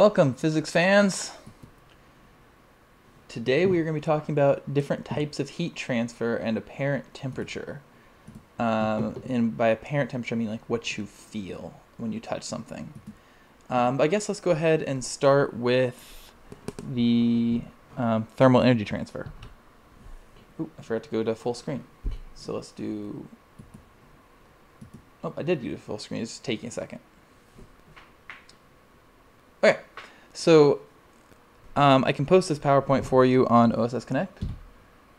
Welcome, physics fans. Today we are going to be talking about different types of heat transfer and apparent temperature. And by apparent temperature, I mean like what you feel when you touch something. But I guess let's go ahead and start with the thermal energy transfer. Ooh, I forgot to go to full screen. So let's do... Oh, I did do full screen. It's taking a second. Okay, so I can post this PowerPoint for you on OSS Connect,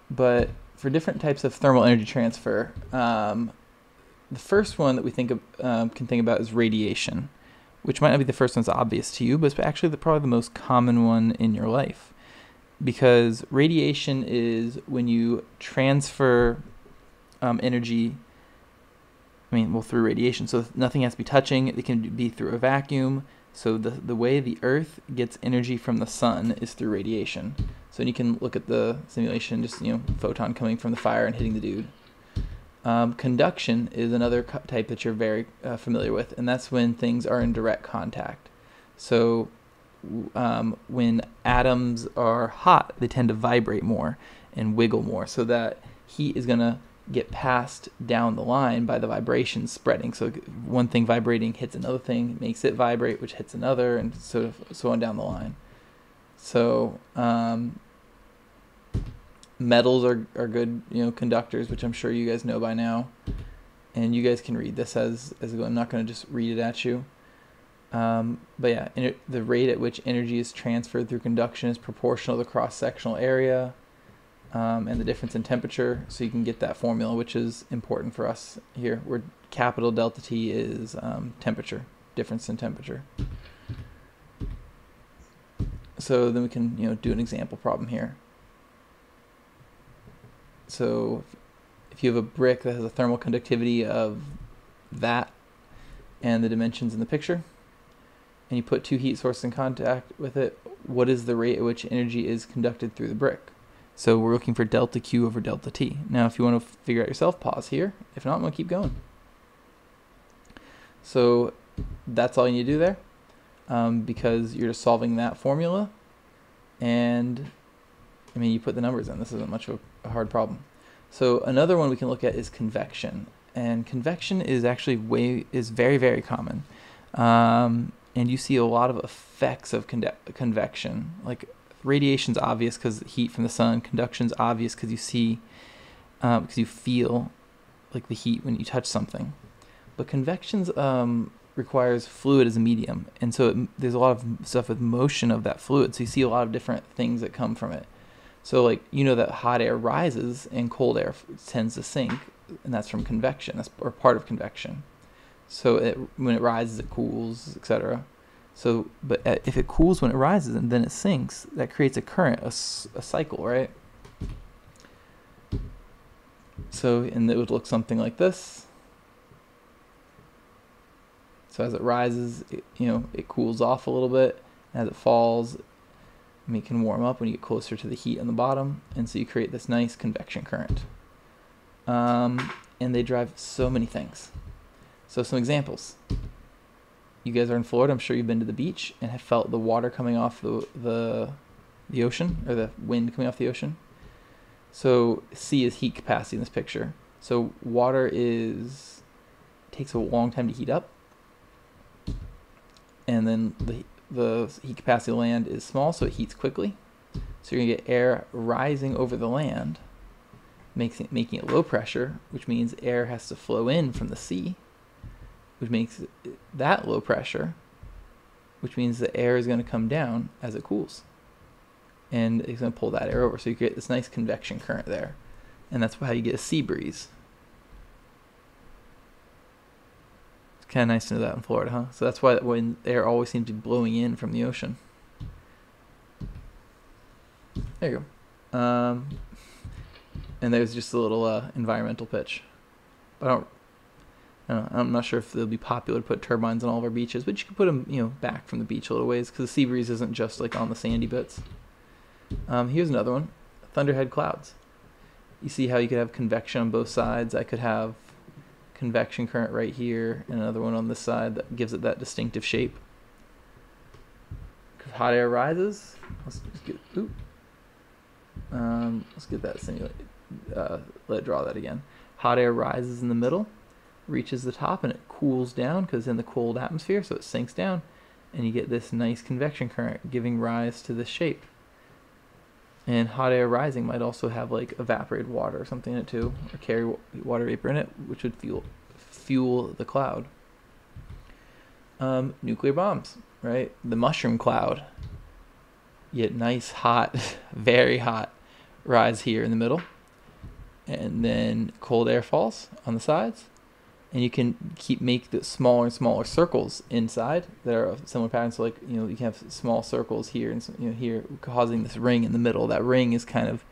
but for different types of thermal energy transfer, the first one that we can think about is radiation, which might not be the first one that's obvious to you, but it's actually probably the most common one in your life, because radiation is when you transfer energy. Through radiation. So nothing has to be touching. It can be through a vacuum. So the way the Earth gets energy from the sun is through radiation. So you can look at the simulation, just photon coming from the fire and hitting the dude. Conduction is another type that you're very familiar with, and that's when things are in direct contact. So when atoms are hot, they tend to vibrate more and wiggle more, so that heat is going to get passed down the line by the vibration spreading. So one thing vibrating hits another thing, makes it vibrate, which hits another, and so on down the line. So metals are good conductors, which I'm sure you guys know by now, and you guys can read this as I go. I'm not going to just read it at you. But yeah, the rate at which energy is transferred through conduction is proportional to the cross-sectional area and the difference in temperature. So you can get that formula, which is important for us here, where capital delta T is temperature, difference in temperature. So then we can do an example problem here. So if you have a brick that has a thermal conductivity of that and the dimensions in the picture, and you put two heat sources in contact with it, what is the rate at which energy is conducted through the brick? So we're looking for delta Q over delta T. Now if you want to figure out yourself, pause here. If not, I'm going to keep going. So that's all you need to do there, because you're just solving that formula, and you put the numbers in. This isn't much of a hard problem. So another one we can look at is convection, and convection is actually very, very common, and you see a lot of effects of convection. Like radiation's obvious because heat from the sun. Conduction's obvious because you see, because you feel like the heat when you touch something. But convection's requires fluid as a medium, and so there's a lot of stuff with motion of that fluid. So you see a lot of different things that come from it. So that hot air rises and cold air tends to sink, and that's from convection. That's or part of convection. So when it rises, it cools, etc. So, but if it cools when it rises and then it sinks, that creates a current, a cycle, right? So, and it would look something like this. So as it rises, it cools off a little bit. As it falls, it can warm up when you get closer to the heat on the bottom, and so you create this nice convection current. And they drive so many things. So some examples. You guys are in Florida. I'm sure you've been to the beach and have felt the water coming off the ocean, or the wind coming off the ocean. So C is heat capacity in this picture. So water takes a long time to heat up, and then the heat capacity of land is small, so it heats quickly. So you're gonna get air rising over the land, making it low pressure, which means air has to flow in from the sea, which makes that low pressure, which means the air is going to come down as it cools, and it's going to pull that air over. So you get this nice convection current there, and that's how you get a sea breeze. It's kind of nice to know that in Florida, huh? So that's why when air always seems to be blowing in from the ocean. There you go. And there's just a little environmental pitch. But I'm not sure if they'll be popular to put turbines on all of our beaches, but you can put them, back from the beach a little ways, because the sea breeze isn't just on the sandy bits. Here's another one: thunderhead clouds. You see how you could have convection on both sides. I could have convection current right here, and another one on this side that gives it that distinctive shape. hot air rises. Let's get that simulated. Let it draw that again. Hot air rises in the middle, reaches the top, and it cools down because in the cold atmosphere, so it sinks down, and you get this nice convection current giving rise to this shape. And hot air rising might also have like evaporated water or something in it too, or carry water vapor in it, which would fuel the cloud. Nuclear bombs, right? The mushroom cloud. You get nice, hot, very hot rise here in the middle, and then cold air falls on the sides, and you can make the smaller and smaller circles inside that are of similar patterns. So like, you can have small circles here and here, causing this ring in the middle. That ring is kind of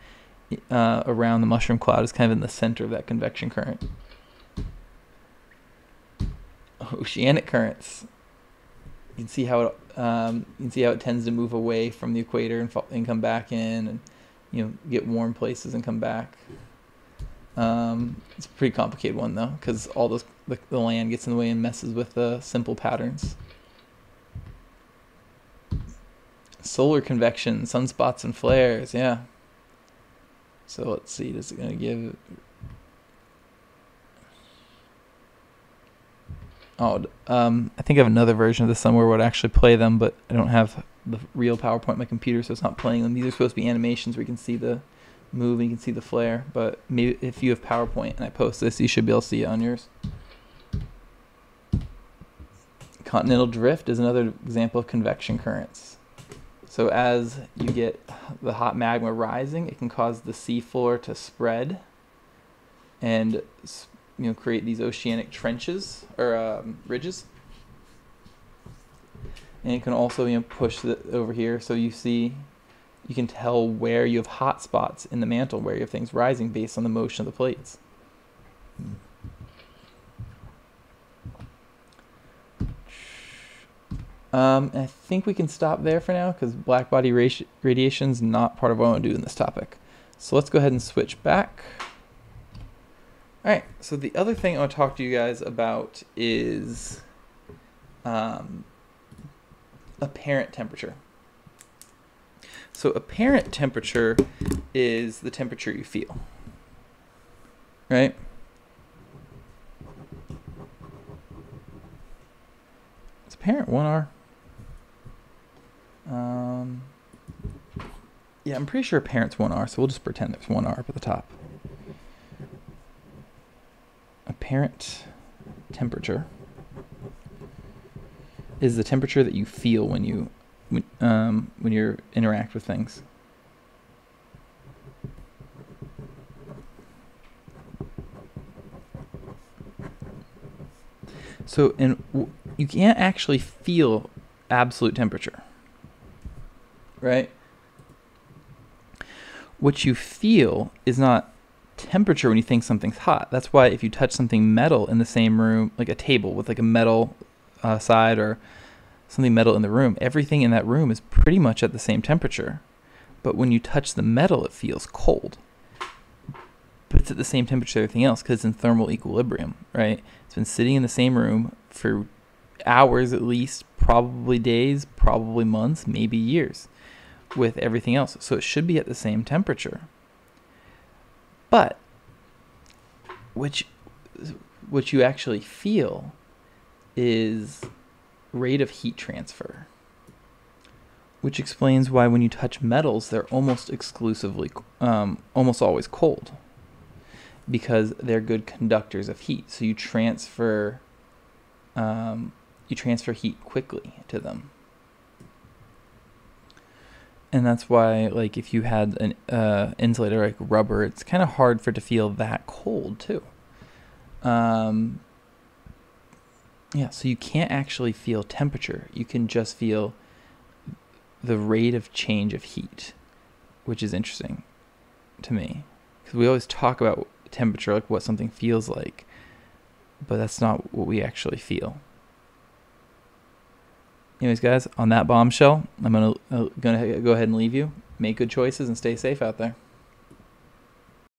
around the mushroom cloud, is kind of in the center of that convection current. Oceanic currents. You can see how it tends to move away from the equator and come back in, and get warm places and come back. It's a pretty complicated one though, because all the land gets in the way and messes with the simple patterns. Solar convection, sunspots and flares, yeah. So let's see, is it going to give... I think I have another version of this somewhere where I'd actually play them, but I don't have the real PowerPoint on my computer, so it's not playing them. These are supposed to be animations where you can see the move and you can see the flare, but maybe if you have PowerPoint and I post this, you should be able to see it on yours. Continental drift is another example of convection currents. So as you get the hot magma rising, it can cause the seafloor to spread and create these oceanic trenches or ridges. And it can also push over here, so you can tell where you have hot spots in the mantle, where you have things rising based on the motion of the plates. I think we can stop there for now because black body radiation is not part of what I want to do in this topic. So let's go ahead and switch back. Alright, so the other thing I want to talk to you guys about is apparent temperature. So apparent temperature is the temperature you feel, right? Is apparent 1R? Yeah, I'm pretty sure apparent's 1R, so we'll just pretend there's 1R up at the top. Apparent temperature is the temperature that you feel when you interact with things. So you can't actually feel absolute temperature, right? What you feel is not temperature when you think something's hot. That's why if you touch something metal in the same room, like a table with like a metal side or something metal in the room, everything in that room is pretty much at the same temperature. But when you touch the metal, it feels cold. But it's at the same temperature as everything else because it's in thermal equilibrium, right? It's been sitting in the same room for hours at least, probably days, probably months, maybe years with everything else. So it should be at the same temperature. But what you actually feel is rate of heat transfer, which explains why when you touch metals, they're almost exclusively, almost always cold, because they're good conductors of heat. So you transfer heat quickly to them. And that's why, like, if you had an insulator like rubber, it's kind of hard for it to feel that cold too. Yeah, so you can't actually feel temperature. You can just feel the rate of change of heat, which is interesting to me. Because we always talk about temperature, like what something feels like, but that's not what we actually feel. Anyways, guys, on that bombshell, I'm gonna go ahead and leave you. Make good choices and stay safe out there.